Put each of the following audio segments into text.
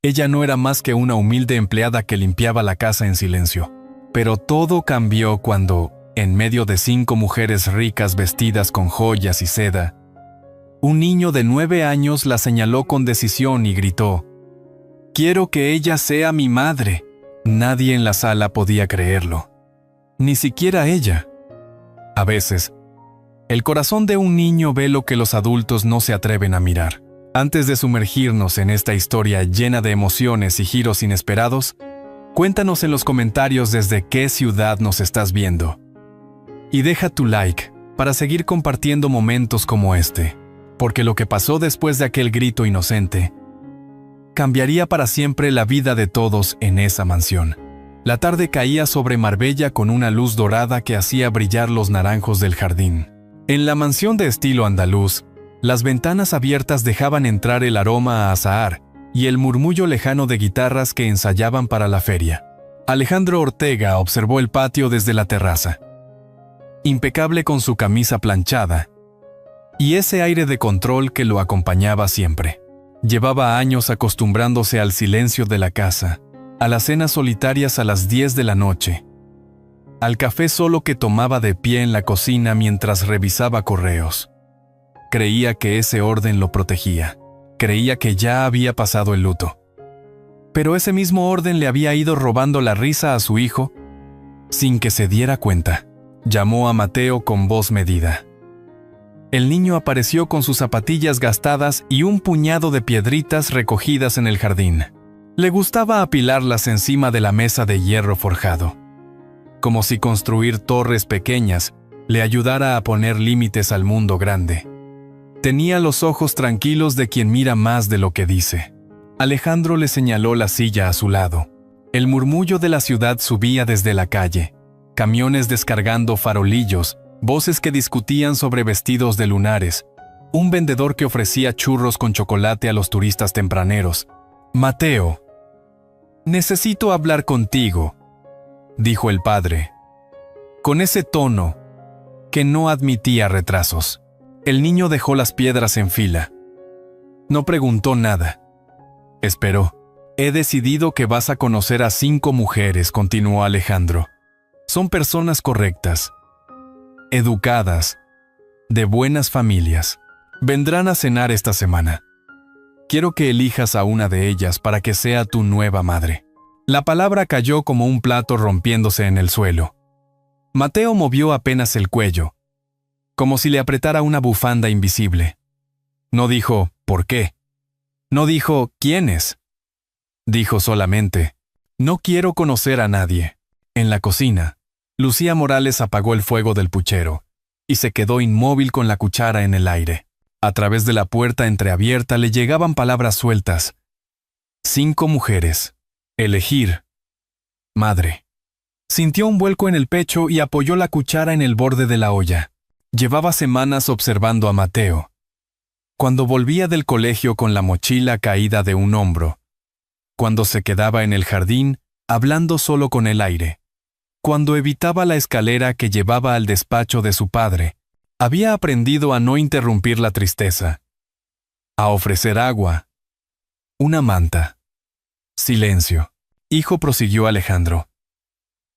Ella no era más que una humilde empleada que limpiaba la casa en silencio. Pero todo cambió cuando, en medio de 5 mujeres ricas vestidas con joyas y seda, un niño de 9 años la señaló con decisión y gritó: «Quiero que ella sea mi madre». Nadie en la sala podía creerlo. Ni siquiera ella. A veces, el corazón de un niño ve lo que los adultos no se atreven a mirar. Antes de sumergirnos en esta historia llena de emociones y giros inesperados, cuéntanos en los comentarios desde qué ciudad nos estás viendo. Y deja tu like para seguir compartiendo momentos como este, porque lo que pasó después de aquel grito inocente cambiaría para siempre la vida de todos en esa mansión. La tarde caía sobre Marbella con una luz dorada que hacía brillar los naranjos del jardín. En la mansión de estilo andaluz, las ventanas abiertas dejaban entrar el aroma a azahar y el murmullo lejano de guitarras que ensayaban para la feria. Alejandro Ortega observó el patio desde la terraza, impecable con su camisa planchada y ese aire de control que lo acompañaba siempre. Llevaba años acostumbrándose al silencio de la casa, a las cenas solitarias a las 10 de la noche, al café solo que tomaba de pie en la cocina mientras revisaba correos. Creía que ese orden lo protegía. Creía que ya había pasado el luto. Pero ese mismo orden le había ido robando la risa a su hijo sin que se diera cuenta. Llamó a Mateo con voz medida. El niño apareció con sus zapatillas gastadas y un puñado de piedritas recogidas en el jardín. Le gustaba apilarlas encima de la mesa de hierro forjado, como si construir torres pequeñas le ayudara a poner límites al mundo grande. Tenía los ojos tranquilos de quien mira más de lo que dice. Alejandro le señaló la silla a su lado. El murmullo de la ciudad subía desde la calle. Camiones descargando farolillos, voces que discutían sobre vestidos de lunares, un vendedor que ofrecía churros con chocolate a los turistas tempraneros. «Mateo, necesito hablar contigo», dijo el padre, con ese tono que no admitía retrasos. El niño dejó las piedras en fila. No preguntó nada. Esperó. «He decidido que vas a conocer a 5 mujeres», continuó Alejandro. «Son personas correctas, educadas, de buenas familias. Vendrán a cenar esta semana. Quiero que elijas a una de ellas para que sea tu nueva madre». La palabra cayó como un plato rompiéndose en el suelo. Mateo movió apenas el cuello, como si le apretara una bufanda invisible. No dijo «¿por qué?». No dijo «¿quiénes?». Dijo solamente «no quiero conocer a nadie». En la cocina, Lucía Morales apagó el fuego del puchero y se quedó inmóvil con la cuchara en el aire. A través de la puerta entreabierta le llegaban palabras sueltas. 5 mujeres. Elegir. Madre. Sintió un vuelco en el pecho y apoyó la cuchara en el borde de la olla. Llevaba semanas observando a Mateo. Cuando volvía del colegio con la mochila caída de un hombro. Cuando se quedaba en el jardín, hablando solo con el aire. Cuando evitaba la escalera que llevaba al despacho de su padre. Había aprendido a no interrumpir la tristeza. A ofrecer agua. Una manta. Silencio. Hijo, prosiguió Alejandro.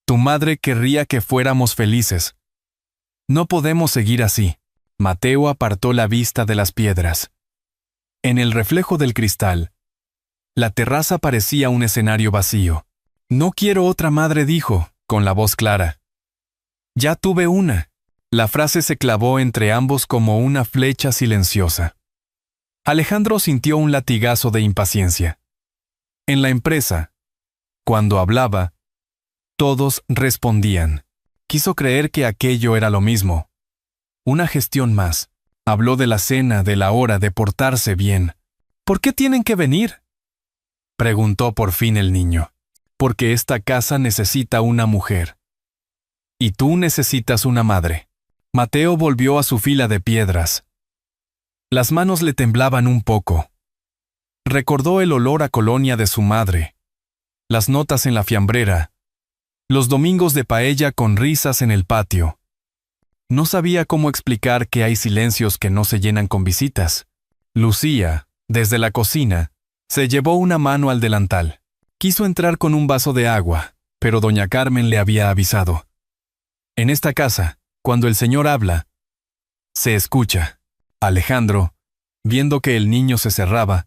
Tu madre querría que fuéramos felices. No podemos seguir así. Mateo apartó la vista de las piedras. En el reflejo del cristal, la terraza parecía un escenario vacío. No quiero otra madre, dijo, con la voz clara. Ya tuve una. La frase se clavó entre ambos como una flecha silenciosa. Alejandro sintió un latigazo de impaciencia. En la empresa, cuando hablaba, todos respondían. Quiso creer que aquello era lo mismo. Una gestión más. Habló de la cena, de la hora, de portarse bien. ¿Por qué tienen que venir?, preguntó por fin el niño. Porque esta casa necesita una mujer. Y tú necesitas una madre. Mateo volvió a su fila de piedras. Las manos le temblaban un poco. Recordó el olor a colonia de su madre, las notas en la fiambrera, los domingos de paella con risas en el patio. No sabía cómo explicar que hay silencios que no se llenan con visitas. Lucía, desde la cocina, Se llevó una mano al delantal. Quiso entrar con un vaso de agua, pero doña Carmen le había avisado. En esta casa, cuando el señor habla, se escucha. Alejandro, viendo que el niño se cerraba,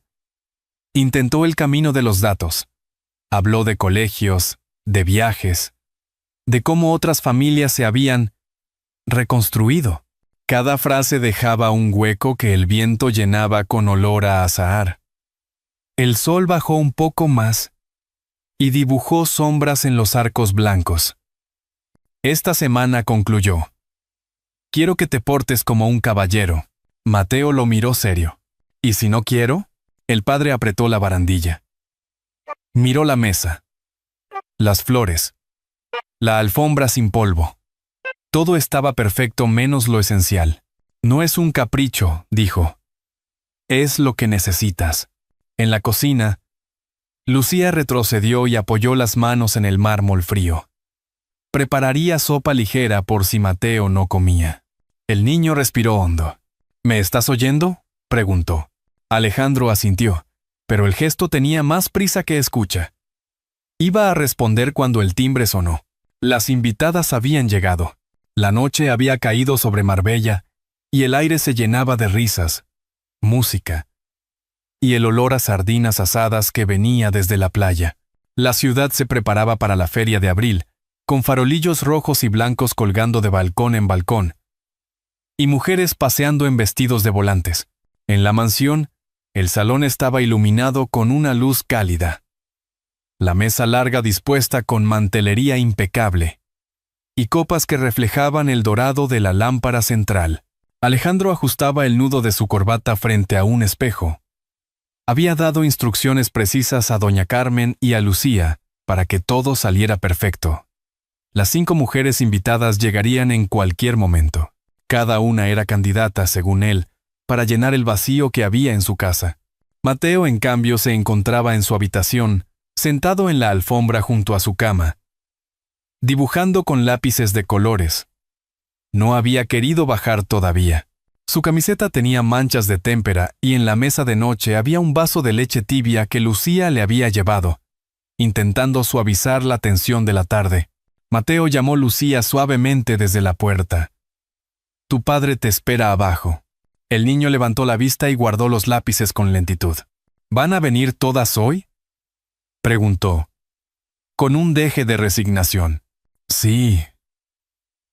intentó el camino de los datos. Habló de colegios, de viajes, de cómo otras familias se habían reconstruido. Cada frase dejaba un hueco que el viento llenaba con olor a azahar. El sol bajó un poco más y dibujó sombras en los arcos blancos. Esta semana concluyó. Quiero que te portes como un caballero. Mateo lo miró serio. ¿Y si no quiero? El padre apretó la barandilla. Miró la mesa, las flores, la alfombra sin polvo. Todo estaba perfecto menos lo esencial. No es un capricho, dijo. Es lo que necesitas. En la cocina, Lucía retrocedió y apoyó las manos en el mármol frío. Prepararía sopa ligera por si Mateo no comía. El niño respiró hondo. ¿Me estás oyendo?, preguntó. Alejandro asintió, pero el gesto tenía más prisa que escucha. Iba a responder cuando el timbre sonó. Las invitadas habían llegado. La noche había caído sobre Marbella y el aire se llenaba de risas, música y el olor a sardinas asadas que venía desde la playa. La ciudad se preparaba para la feria de abril, con farolillos rojos y blancos colgando de balcón en balcón, y mujeres paseando en vestidos de volantes. En la mansión, el salón estaba iluminado con una luz cálida. La mesa larga dispuesta con mantelería impecable, y copas que reflejaban el dorado de la lámpara central. Alejandro ajustaba el nudo de su corbata frente a un espejo. Había dado instrucciones precisas a doña Carmen y a Lucía para que todo saliera perfecto. Las 5 mujeres invitadas llegarían en cualquier momento. Cada una era candidata, según él, para llenar el vacío que había en su casa. Mateo, en cambio, se encontraba en su habitación, sentado en la alfombra junto a su cama, dibujando con lápices de colores. No había querido bajar todavía. Su camiseta tenía manchas de témpera y en la mesa de noche había un vaso de leche tibia que Lucía le había llevado, intentando suavizar la tensión de la tarde. Mateo llamó a Lucía suavemente desde la puerta. Tu padre te espera abajo. El niño levantó la vista y guardó los lápices con lentitud. ¿Van a venir todas hoy?, preguntó, con un deje de resignación. Sí.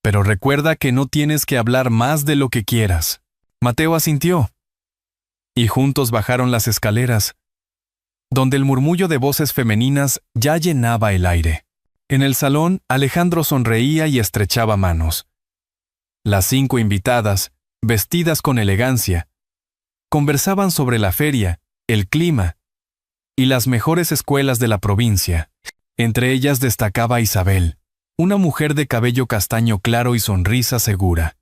Pero recuerda que no tienes que hablar más de lo que quieras. Mateo asintió. Y juntos bajaron las escaleras, donde el murmullo de voces femeninas ya llenaba el aire. En el salón, Alejandro sonreía y estrechaba manos. Las 5 invitadas, vestidas con elegancia, conversaban sobre la feria, el clima y las mejores escuelas de la provincia. Entre ellas destacaba Isabel, una mujer de cabello castaño claro y sonrisa segura.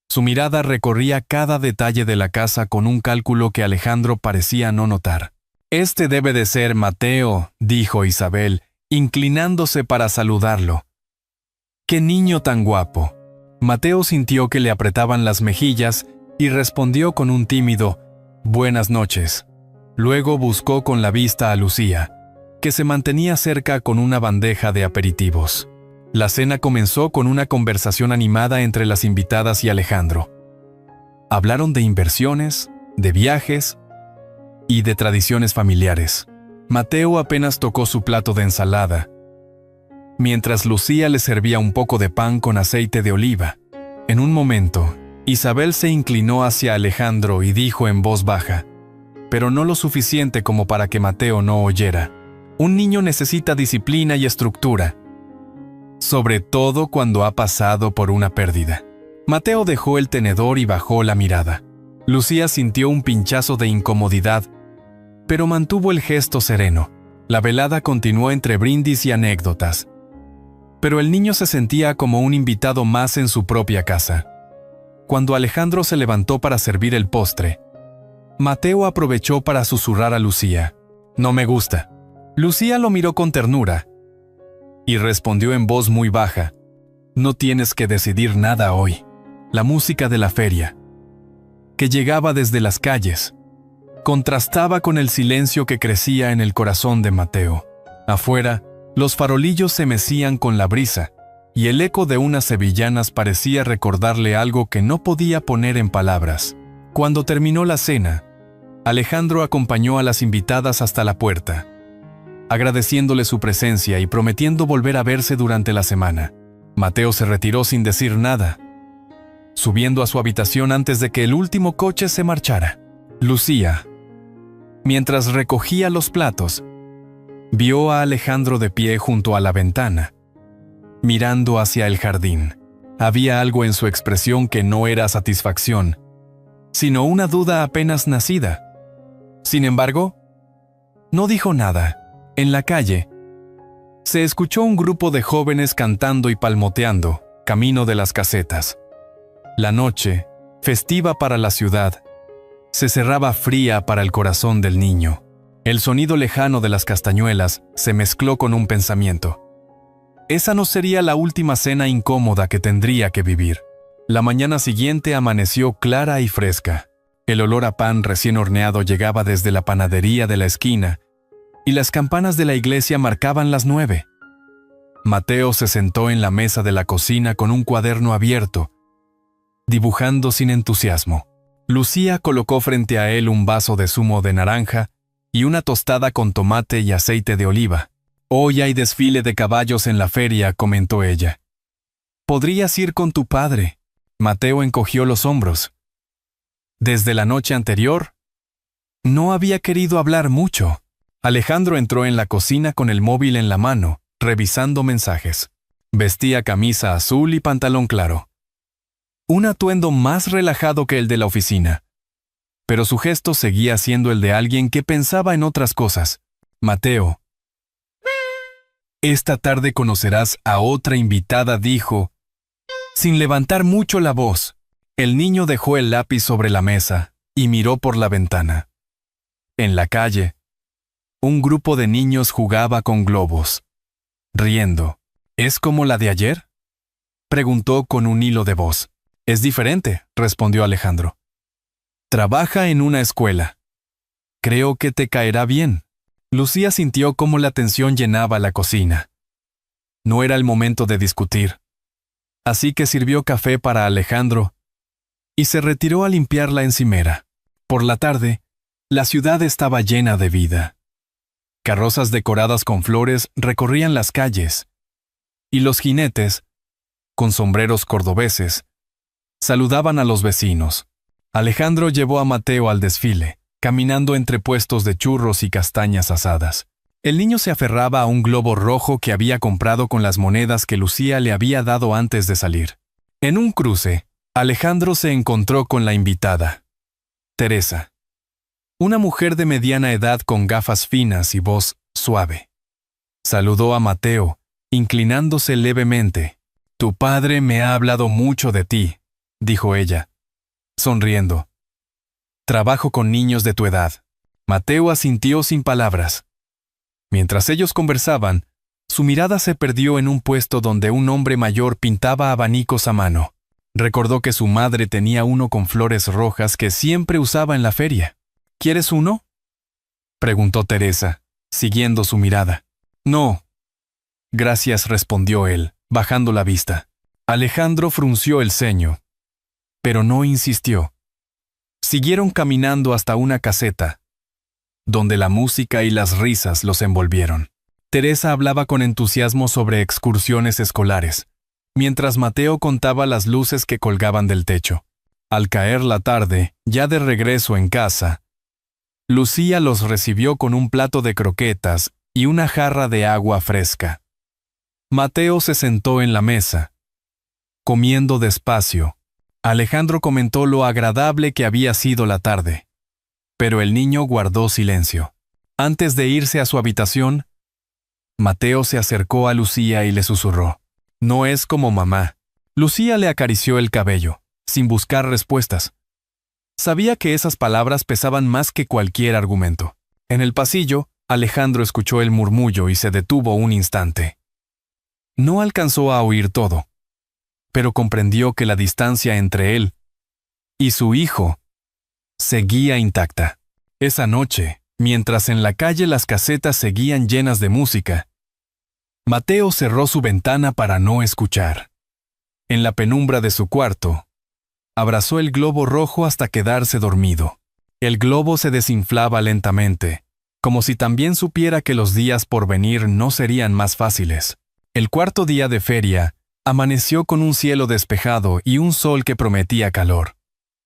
Su mirada recorría cada detalle de la casa con un cálculo que Alejandro parecía no notar. «Este debe de ser Mateo», dijo Isabel, inclinándose para saludarlo. «¡Qué niño tan guapo!». Mateo sintió que le apretaban las mejillas y respondió con un tímido «Buenas noches». Luego buscó con la vista a Lucía, que se mantenía cerca con una bandeja de aperitivos. La cena comenzó con una conversación animada entre las invitadas y Alejandro. Hablaron de inversiones, de viajes y de tradiciones familiares. Mateo apenas tocó su plato de ensalada, mientras Lucía le servía un poco de pan con aceite de oliva. En un momento, Isabel se inclinó hacia Alejandro y dijo en voz baja, pero no lo suficiente como para que Mateo no oyera: un niño necesita disciplina y estructura, sobre todo cuando ha pasado por una pérdida. Mateo dejó el tenedor y bajó la mirada. Lucía sintió un pinchazo de incomodidad, pero mantuvo el gesto sereno. La velada continuó entre brindis y anécdotas, pero el niño se sentía como un invitado más en su propia casa. Cuando Alejandro se levantó para servir el postre, Mateo aprovechó para susurrar a Lucía: «No me gusta». Lucía lo miró con ternura y respondió en voz muy baja: «No tienes que decidir nada hoy». La música de la feria, que llegaba desde las calles, contrastaba con el silencio que crecía en el corazón de Mateo. Afuera, los farolillos se mecían con la brisa, y el eco de unas sevillanas parecía recordarle algo que no podía poner en palabras. Cuando terminó la cena, Alejandro acompañó a las invitadas hasta la puerta, agradeciéndole su presencia y prometiendo volver a verse durante la semana. Mateo se retiró sin decir nada, subiendo a su habitación antes de que el último coche se marchara. Lucía, mientras recogía los platos, vio a Alejandro de pie junto a la ventana, mirando hacia el jardín. Había algo en su expresión que no era satisfacción, sino una duda apenas nacida. Sin embargo, no dijo nada. En la calle, se escuchó un grupo de jóvenes cantando y palmoteando, camino de las casetas. La noche, festiva para la ciudad, se cerraba fría para el corazón del niño. El sonido lejano de las castañuelas se mezcló con un pensamiento. Esa no sería la última cena incómoda que tendría que vivir. La mañana siguiente amaneció clara y fresca. El olor a pan recién horneado llegaba desde la panadería de la esquina, y las campanas de la iglesia marcaban las 9. Mateo se sentó en la mesa de la cocina con un cuaderno abierto, dibujando sin entusiasmo. Lucía colocó frente a él un vaso de zumo de naranja y una tostada con tomate y aceite de oliva. «Hoy hay desfile de caballos en la feria», comentó ella. «Podrías ir con tu padre». Mateo encogió los hombros. Desde la noche anterior, no había querido hablar mucho. Alejandro entró en la cocina con el móvil en la mano, revisando mensajes. Vestía camisa azul y pantalón claro. Un atuendo más relajado que el de la oficina. Pero su gesto seguía siendo el de alguien que pensaba en otras cosas. «Mateo, esta tarde conocerás a otra invitada», dijo, sin levantar mucho la voz. El niño dejó el lápiz sobre la mesa y miró por la ventana. En la calle, un grupo de niños jugaba con globos, riendo. «¿Es como la de ayer?», preguntó con un hilo de voz. «Es diferente», respondió Alejandro. «Trabaja en una escuela. Creo que te caerá bien». Lucía sintió cómo la tensión llenaba la cocina. No era el momento de discutir. Así que sirvió café para Alejandro y se retiró a limpiar la encimera. Por la tarde, la ciudad estaba llena de vida. Carrozas decoradas con flores recorrían las calles, y los jinetes, con sombreros cordobeses, saludaban a los vecinos. Alejandro llevó a Mateo al desfile, caminando entre puestos de churros y castañas asadas. El niño se aferraba a un globo rojo que había comprado con las monedas que Lucía le había dado antes de salir. En un cruce, Alejandro se encontró con la invitada, Teresa, una mujer de mediana edad con gafas finas y voz suave. Saludó a Mateo, inclinándose levemente. «Tu padre me ha hablado mucho de ti», dijo ella, sonriendo. «Trabajo con niños de tu edad». Mateo asintió sin palabras. Mientras ellos conversaban, su mirada se perdió en un puesto donde un hombre mayor pintaba abanicos a mano. Recordó que su madre tenía uno con flores rojas que siempre usaba en la feria. «¿Quieres uno?», preguntó Teresa, siguiendo su mirada. «No. Gracias», respondió él, bajando la vista. Alejandro frunció el ceño, pero no insistió. Siguieron caminando hasta una caseta, donde la música y las risas los envolvieron. Teresa hablaba con entusiasmo sobre excursiones escolares, mientras Mateo contaba las luces que colgaban del techo. Al caer la tarde, ya de regreso en casa, Lucía los recibió con un plato de croquetas y una jarra de agua fresca. Mateo se sentó en la mesa, comiendo despacio. Alejandro comentó lo agradable que había sido la tarde, pero el niño guardó silencio. Antes de irse a su habitación, Mateo se acercó a Lucía y le susurró: «No es como mamá». Lucía le acarició el cabello, sin buscar respuestas. Sabía que esas palabras pesaban más que cualquier argumento. En el pasillo, Alejandro escuchó el murmullo y se detuvo un instante. No alcanzó a oír todo, pero comprendió que la distancia entre él y su hijo seguía intacta. Esa noche, mientras en la calle las casetas seguían llenas de música, Mateo cerró su ventana para no escuchar. En la penumbra de su cuarto, abrazó el globo rojo hasta quedarse dormido. El globo se desinflaba lentamente, como si también supiera que los días por venir no serían más fáciles. El cuarto día de feria amaneció con un cielo despejado y un sol que prometía calor.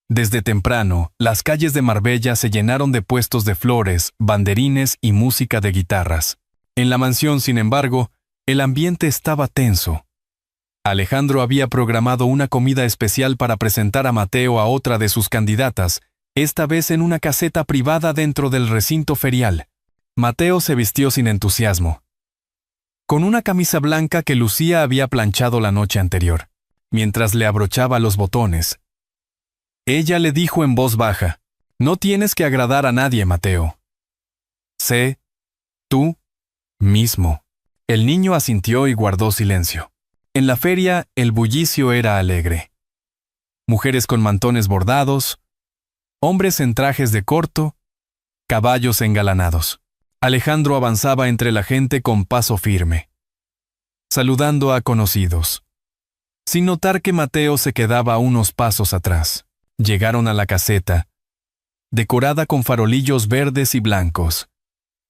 Desde temprano, las calles de Marbella se llenaron de puestos de flores, banderines y música de guitarras. En la mansión, sin embargo, el ambiente estaba tenso. Alejandro había programado una comida especial para presentar a Mateo a otra de sus candidatas, esta vez en una caseta privada dentro del recinto ferial. Mateo se vistió sin entusiasmo, con una camisa blanca que Lucía había planchado la noche anterior. Mientras le abrochaba los botones, ella le dijo en voz baja: «No tienes que agradar a nadie, Mateo. Sé tú mismo». El niño asintió y guardó silencio. En la feria, el bullicio era alegre. Mujeres con mantones bordados, hombres en trajes de corto, caballos engalanados. Alejandro avanzaba entre la gente con paso firme, saludando a conocidos, sin notar que Mateo se quedaba unos pasos atrás. Llegaron a la caseta, decorada con farolillos verdes y blancos,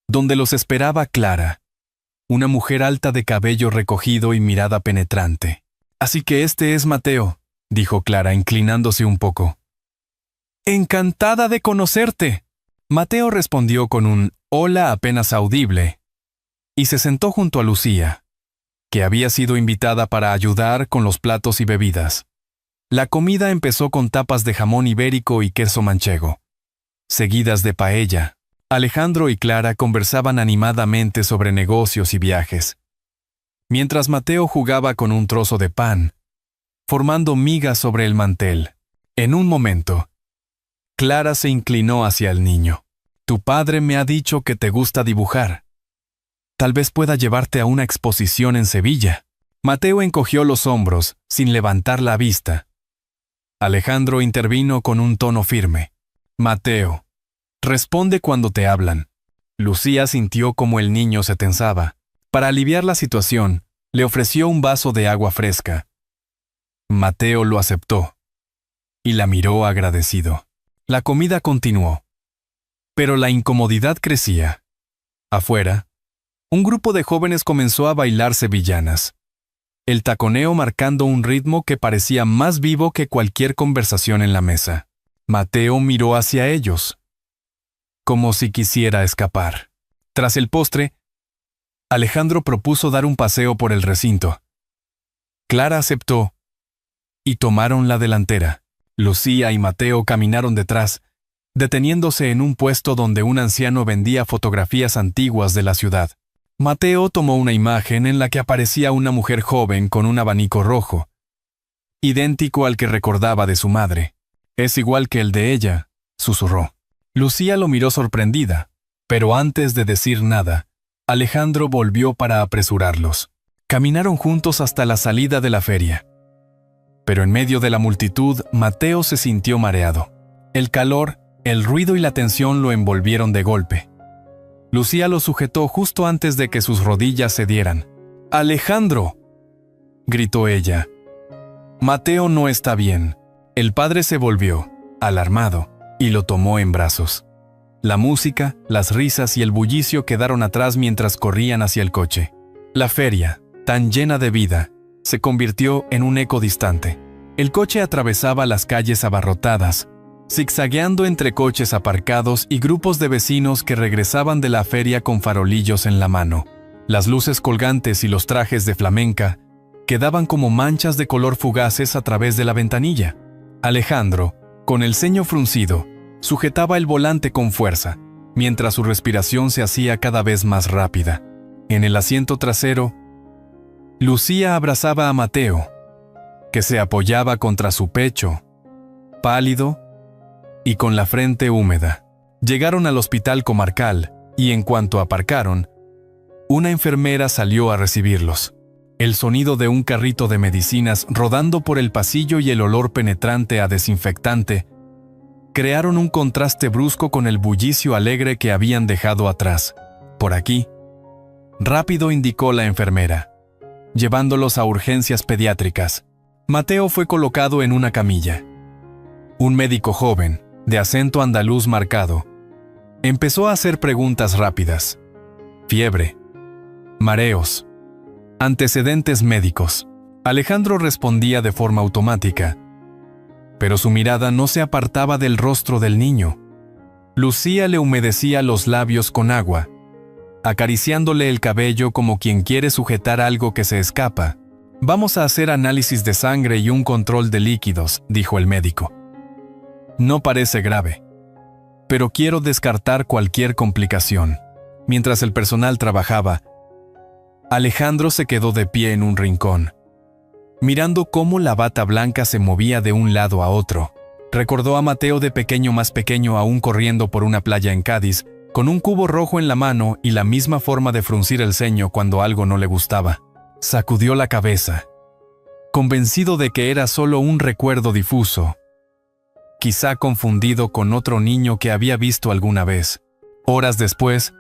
donde los esperaba Clara, una mujer alta de cabello recogido y mirada penetrante. «Así que este es Mateo», dijo Clara, inclinándose un poco. «Encantada de conocerte». Mateo respondió con un hola apenas audible, y se sentó junto a Lucía, que había sido invitada para ayudar con los platos y bebidas. La comida empezó con tapas de jamón ibérico y queso manchego, seguidas de paella. Alejandro y Clara conversaban animadamente sobre negocios y viajes, mientras Mateo jugaba con un trozo de pan, formando migas sobre el mantel. En un momento, Clara se inclinó hacia el niño. «Tu padre me ha dicho que te gusta dibujar. Tal vez pueda llevarte a una exposición en Sevilla». Mateo encogió los hombros, sin levantar la vista. Alejandro intervino con un tono firme. «Mateo, responde cuando te hablan». Lucía sintió como el niño se tensaba. Para aliviar la situación, le ofreció un vaso de agua fresca. Mateo lo aceptó y la miró agradecido. La comida continuó, pero la incomodidad crecía. Afuera, un grupo de jóvenes comenzó a bailar sevillanas, el taconeo marcando un ritmo que parecía más vivo que cualquier conversación en la mesa. Mateo miró hacia ellos, como si quisiera escapar. Tras el postre, Alejandro propuso dar un paseo por el recinto. Clara aceptó, y tomaron la delantera. Lucía y Mateo caminaron detrás, deteniéndose en un puesto donde un anciano vendía fotografías antiguas de la ciudad. Mateo tomó una imagen en la que aparecía una mujer joven con un abanico rojo, idéntico al que recordaba de su madre. «Es igual que el de ella», susurró. Lucía lo miró sorprendida, pero antes de decir nada, Alejandro volvió para apresurarlos. Caminaron juntos hasta la salida de la feria. Pero en medio de la multitud, Mateo se sintió mareado. El calor, el ruido y la tensión lo envolvieron de golpe. Lucía lo sujetó justo antes de que sus rodillas cedieran. «¡Alejandro!», gritó ella. «Mateo no está bien». El padre se volvió, alarmado, y lo tomó en brazos. La música, las risas y el bullicio quedaron atrás mientras corrían hacia el coche. La feria, tan llena de vida, se convirtió en un eco distante. El coche atravesaba las calles abarrotadas, zigzagueando entre coches aparcados y grupos de vecinos que regresaban de la feria con farolillos en la mano. Las luces colgantes y los trajes de flamenca quedaban como manchas de color fugaces a través de la ventanilla. Alejandro, con el ceño fruncido, sujetaba el volante con fuerza, mientras su respiración se hacía cada vez más rápida. En el asiento trasero, Lucía abrazaba a Mateo, que se apoyaba contra su pecho, pálido y con la frente húmeda. Llegaron al hospital comarcal y en cuanto aparcaron, una enfermera salió a recibirlos. El sonido de un carrito de medicinas rodando por el pasillo y el olor penetrante a desinfectante crearon un contraste brusco con el bullicio alegre que habían dejado atrás. «Por aquí», rápido indicó la enfermera, llevándolos a urgencias pediátricas. Mateo fue colocado en una camilla. Un médico joven, de acento andaluz marcado, empezó a hacer preguntas rápidas. Fiebre, mareos, antecedentes médicos. Alejandro respondía de forma automática, pero su mirada no se apartaba del rostro del niño. Lucía le humedecía los labios con agua, acariciándole el cabello como quien quiere sujetar algo que se escapa. «Vamos a hacer análisis de sangre y un control de líquidos», dijo el médico. «No parece grave, pero quiero descartar cualquier complicación». Mientras el personal trabajaba, Alejandro se quedó de pie en un rincón, mirando cómo la bata blanca se movía de un lado a otro. Recordó a Mateo de pequeño, más pequeño aún, corriendo por una playa en Cádiz, con un cubo rojo en la mano y la misma forma de fruncir el ceño cuando algo no le gustaba. Sacudió la cabeza, convencido de que era solo un recuerdo difuso, quizá confundido con otro niño que había visto alguna vez. Horas después,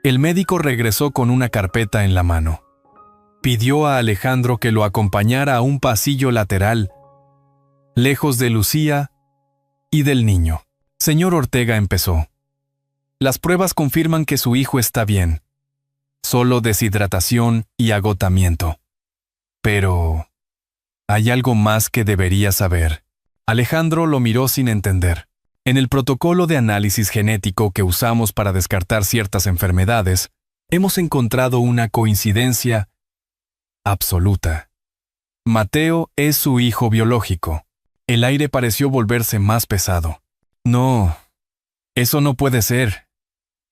el médico regresó con una carpeta en la mano. Pidió a Alejandro que lo acompañara a un pasillo lateral, lejos de Lucía y del niño. «Señor Ortega», empezó. «Las pruebas confirman que su hijo está bien. Solo deshidratación y agotamiento. Pero hay algo más que debería saber». Alejandro lo miró sin entender. «En el protocolo de análisis genético que usamos para descartar ciertas enfermedades, hemos encontrado una coincidencia absoluta. Mateo es su hijo biológico». El aire pareció volverse más pesado. «No, eso no puede ser»,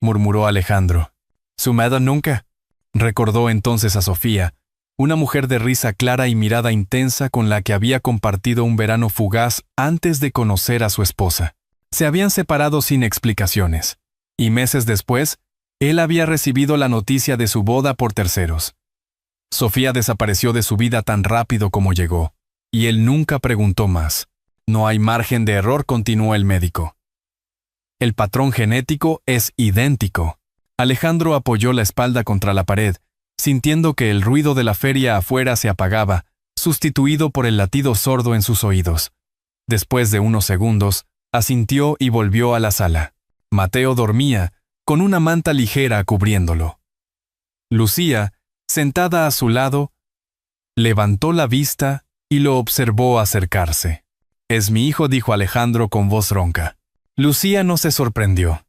murmuró Alejandro. «Sumado nunca», recordó entonces a Sofía, una mujer de risa clara y mirada intensa con la que había compartido un verano fugaz antes de conocer a su esposa. Se habían separado sin explicaciones, y meses después, él había recibido la noticia de su boda por terceros. Sofía desapareció de su vida tan rápido como llegó, y él nunca preguntó más. «No hay margen de error», continuó el médico. «El patrón genético es idéntico». Alejandro apoyó la espalda contra la pared, sintiendo que el ruido de la feria afuera se apagaba, sustituido por el latido sordo en sus oídos. Después de unos segundos, asintió y volvió a la sala. Mateo dormía, con una manta ligera cubriéndolo. Lucía, sentada a su lado, levantó la vista y lo observó acercarse. «Es mi hijo», dijo Alejandro con voz ronca. Lucía no se sorprendió.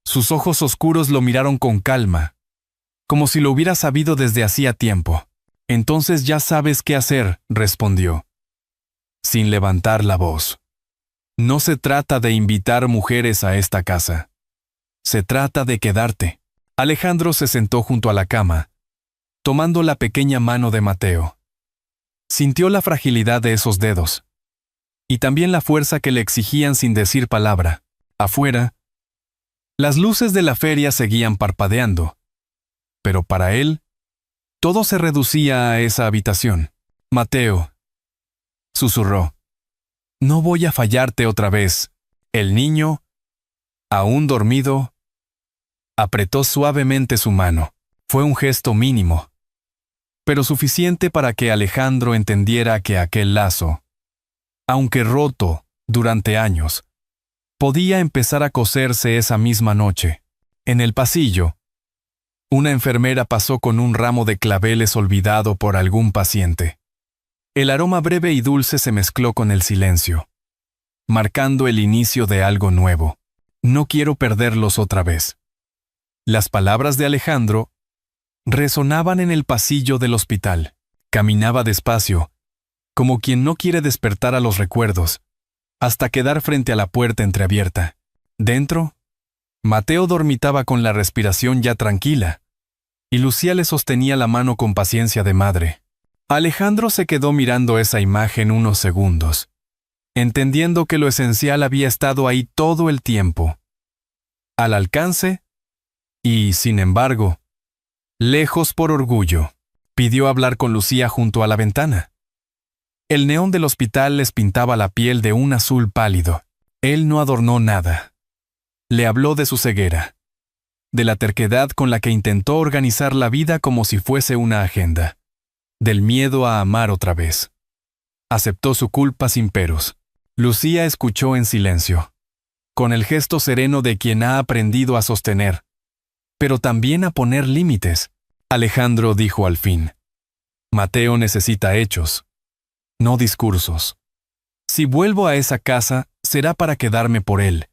Sus ojos oscuros lo miraron con calma, como si lo hubiera sabido desde hacía tiempo. «Entonces ya sabes qué hacer», respondió, sin levantar la voz. «No se trata de invitar mujeres a esta casa. Se trata de quedarte». Alejandro se sentó junto a la cama, tomando la pequeña mano de Mateo. Sintió la fragilidad de esos dedos, y también la fuerza que le exigían sin decir palabra. Afuera, las luces de la feria seguían parpadeando, pero para él, todo se reducía a esa habitación. «Mateo», susurró, «no voy a fallarte otra vez». El niño, aún dormido, apretó suavemente su mano. Fue un gesto mínimo, pero suficiente para que Alejandro entendiera que aquel lazo, aunque roto durante años, podía empezar a coserse esa misma noche. En el pasillo, una enfermera pasó con un ramo de claveles olvidado por algún paciente. El aroma breve y dulce se mezcló con el silencio, marcando el inicio de algo nuevo. «No quiero perderlos otra vez». Las palabras de Alejandro resonaban en el pasillo del hospital. Caminaba despacio, como quien no quiere despertar a los recuerdos, hasta quedar frente a la puerta entreabierta. Dentro, Mateo dormitaba con la respiración ya tranquila, y Lucía le sostenía la mano con paciencia de madre. Alejandro se quedó mirando esa imagen unos segundos, entendiendo que lo esencial había estado ahí todo el tiempo, al alcance y, sin embargo, lejos por orgullo. Pidió hablar con Lucía junto a la ventana. El neón del hospital les pintaba la piel de un azul pálido. Él no adornó nada. Le habló de su ceguera, de la terquedad con la que intentó organizar la vida como si fuese una agenda, del miedo a amar otra vez. Aceptó su culpa sin peros. Lucía escuchó en silencio, con el gesto sereno de quien ha aprendido a sostener, pero también a poner límites. Alejandro dijo al fin: Mateo necesita hechos, no discursos. Si vuelvo a esa casa, será para quedarme por él.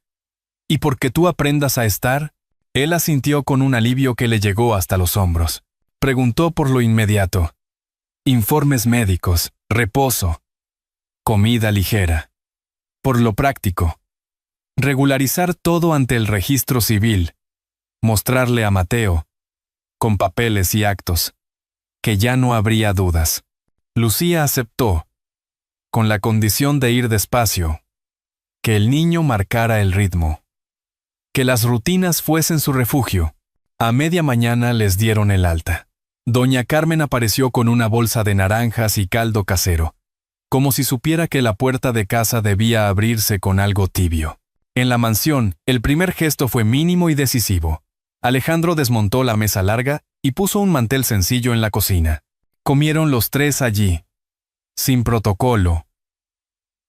Y porque tú aprendas a estar. Él asintió con un alivio que le llegó hasta los hombros. Preguntó por lo inmediato. Informes médicos, reposo, comida ligera. Por lo práctico, regularizar todo ante el registro civil, mostrarle a Mateo, con papeles y actos, que ya no habría dudas. Lucía aceptó, con la condición de ir despacio, que el niño marcara el ritmo, que las rutinas fuesen su refugio. A media mañana les dieron el alta. Doña Carmen apareció con una bolsa de naranjas y caldo casero, como si supiera que la puerta de casa debía abrirse con algo tibio. En la mansión, el primer gesto fue mínimo y decisivo. Alejandro desmontó la mesa larga y puso un mantel sencillo en la cocina. Comieron los tres allí, sin protocolo,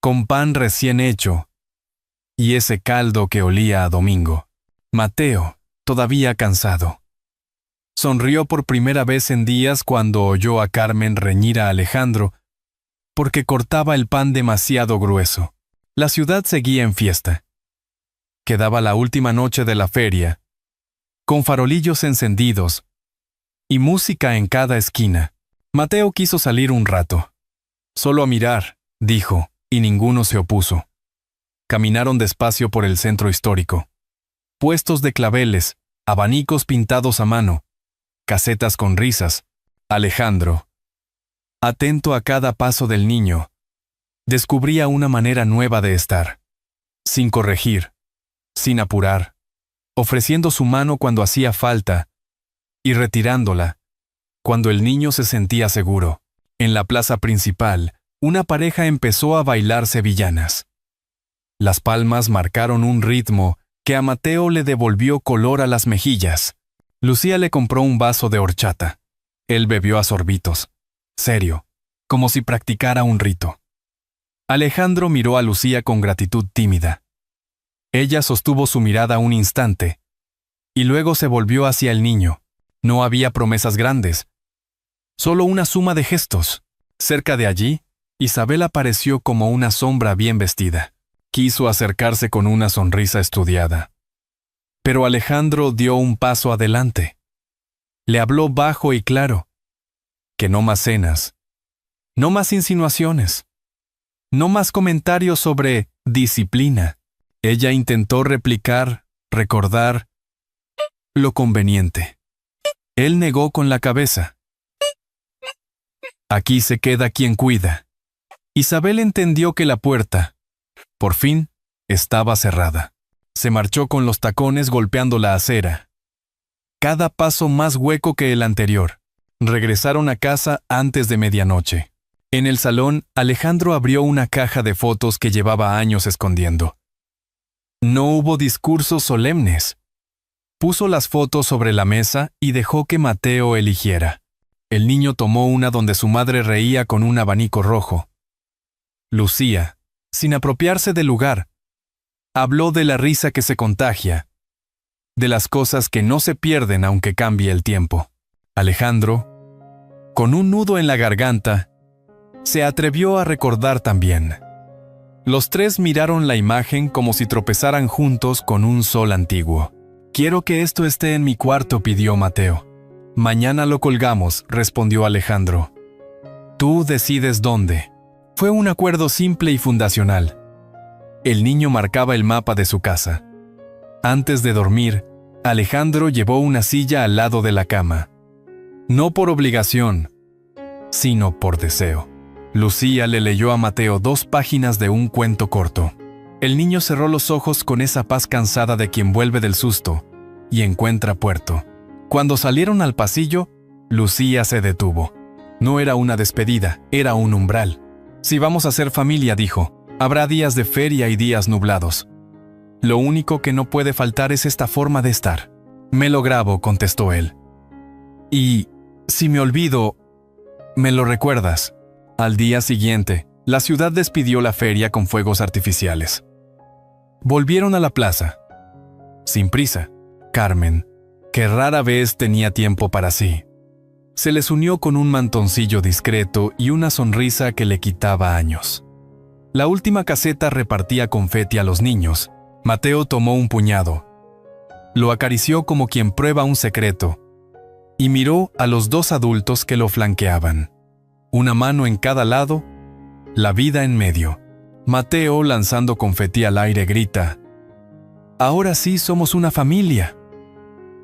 con pan recién hecho, y ese caldo que olía a domingo. Mateo, todavía cansado, sonrió por primera vez en días cuando oyó a Carmen reñir a Alejandro porque cortaba el pan demasiado grueso. La ciudad seguía en fiesta. Quedaba la última noche de la feria, con farolillos encendidos y música en cada esquina. Mateo quiso salir un rato. Solo a mirar, dijo, y ninguno se opuso. Caminaron despacio por el centro histórico. Puestos de claveles, abanicos pintados a mano, casetas con risas. Alejandro, atento a cada paso del niño, descubría una manera nueva de estar, sin corregir, sin apurar, ofreciendo su mano cuando hacía falta y retirándola cuando el niño se sentía seguro. En la plaza principal, una pareja empezó a bailar sevillanas. Las palmas marcaron un ritmo que a Mateo le devolvió color a las mejillas. Lucía le compró un vaso de horchata. Él bebió a sorbitos, serio, como si practicara un rito. Alejandro miró a Lucía con gratitud tímida. Ella sostuvo su mirada un instante, y luego se volvió hacia el niño. No había promesas grandes, solo una suma de gestos. Cerca de allí, Isabel apareció como una sombra bien vestida. Quiso acercarse con una sonrisa estudiada. Pero Alejandro dio un paso adelante. Le habló bajo y claro, que no más cenas, no más insinuaciones, no más comentarios sobre disciplina. Ella intentó replicar, recordar lo conveniente. Él negó con la cabeza. Aquí se queda quien cuida. Isabel entendió que la puerta, por fin, estaba cerrada. Se marchó con los tacones golpeando la acera. Cada paso más hueco que el anterior. Regresaron a casa antes de medianoche. En el salón, Alejandro abrió una caja de fotos que llevaba años escondiendo. No hubo discursos solemnes. Puso las fotos sobre la mesa y dejó que Mateo eligiera. El niño tomó una donde su madre reía con un abanico rojo. Lucía, sin apropiarse del lugar, habló de la risa que se contagia, de las cosas que no se pierden aunque cambie el tiempo. Alejandro, con un nudo en la garganta, se atrevió a recordar también. Los tres miraron la imagen como si tropezaran juntos con un sol antiguo. «Quiero que esto esté en mi cuarto», pidió Mateo. «Mañana lo colgamos», respondió Alejandro. «Tú decides dónde». Fue un acuerdo simple y fundacional. El niño marcaba el mapa de su casa. Antes de dormir, Alejandro llevó una silla al lado de la cama. No por obligación, sino por deseo. Lucía le leyó a Mateo 2 páginas de un cuento corto. El niño cerró los ojos con esa paz cansada de quien vuelve del susto y encuentra puerto. Cuando salieron al pasillo, Lucía se detuvo. No era una despedida, era un umbral. «Si vamos a ser familia», dijo, «habrá días de feria y días nublados. Lo único que no puede faltar es esta forma de estar. Me lo grabo, contestó él. Y, si me olvido, me lo recuerdas. Al día siguiente, la ciudad despidió la feria con fuegos artificiales. Volvieron a la plaza. Sin prisa, Carmen, que rara vez tenía tiempo para sí, se les unió con un mantoncillo discreto y una sonrisa que le quitaba años. La última caseta repartía confeti a los niños. Mateo tomó un puñado, lo acarició como quien prueba un secreto y miró a los dos adultos que lo flanqueaban. Una mano en cada lado, la vida en medio. Mateo, lanzando confeti al aire, grita: «Ahora sí somos una familia».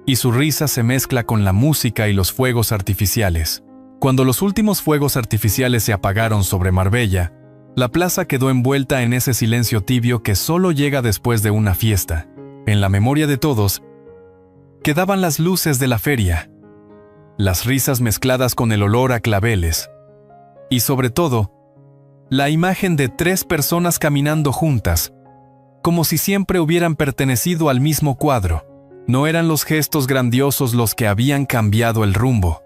Y su risa se mezcla con la música y los fuegos artificiales. Cuando los últimos fuegos artificiales se apagaron sobre Marbella, la plaza quedó envuelta en ese silencio tibio que solo llega después de una fiesta. En la memoria de todos, quedaban las luces de la feria, las risas mezcladas con el olor a claveles, y sobre todo, la imagen de 3 personas caminando juntas, como si siempre hubieran pertenecido al mismo cuadro. No eran los gestos grandiosos los que habían cambiado el rumbo,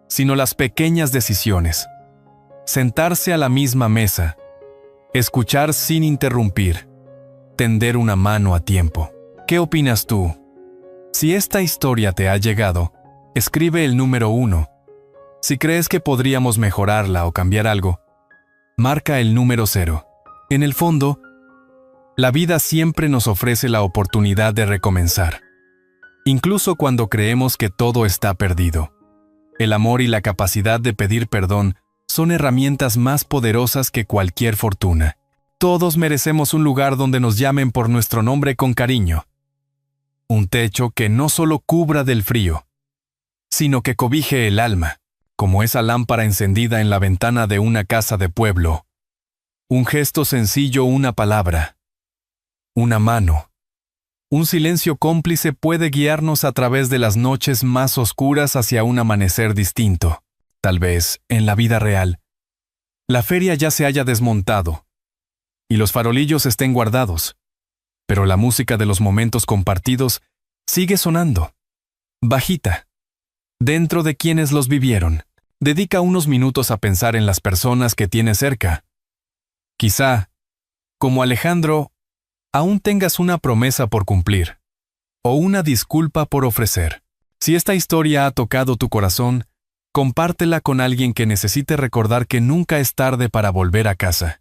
sino las pequeñas decisiones. Sentarse a la misma mesa, escuchar sin interrumpir, tender una mano a tiempo. ¿Qué opinas tú? Si esta historia te ha llegado, escribe el número 1. Si crees que podríamos mejorarla o cambiar algo, marca el número 0. En el fondo, la vida siempre nos ofrece la oportunidad de recomenzar, incluso cuando creemos que todo está perdido. El amor y la capacidad de pedir perdón son herramientas más poderosas que cualquier fortuna. Todos merecemos un lugar donde nos llamen por nuestro nombre con cariño. Un techo que no solo cubra del frío, sino que cobije el alma, como esa lámpara encendida en la ventana de una casa de pueblo. Un gesto sencillo, una palabra, una mano. Un silencio cómplice puede guiarnos a través de las noches más oscuras hacia un amanecer distinto. Tal vez, en la vida real, la feria ya se haya desmontado y los farolillos estén guardados, pero la música de los momentos compartidos sigue sonando, bajita, dentro de quienes los vivieron. Dedica unos minutos a pensar en las personas que tienes cerca. Quizá, como Alejandro, aún tengas una promesa por cumplir o una disculpa por ofrecer. Si esta historia ha tocado tu corazón, compártela con alguien que necesite recordar que nunca es tarde para volver a casa.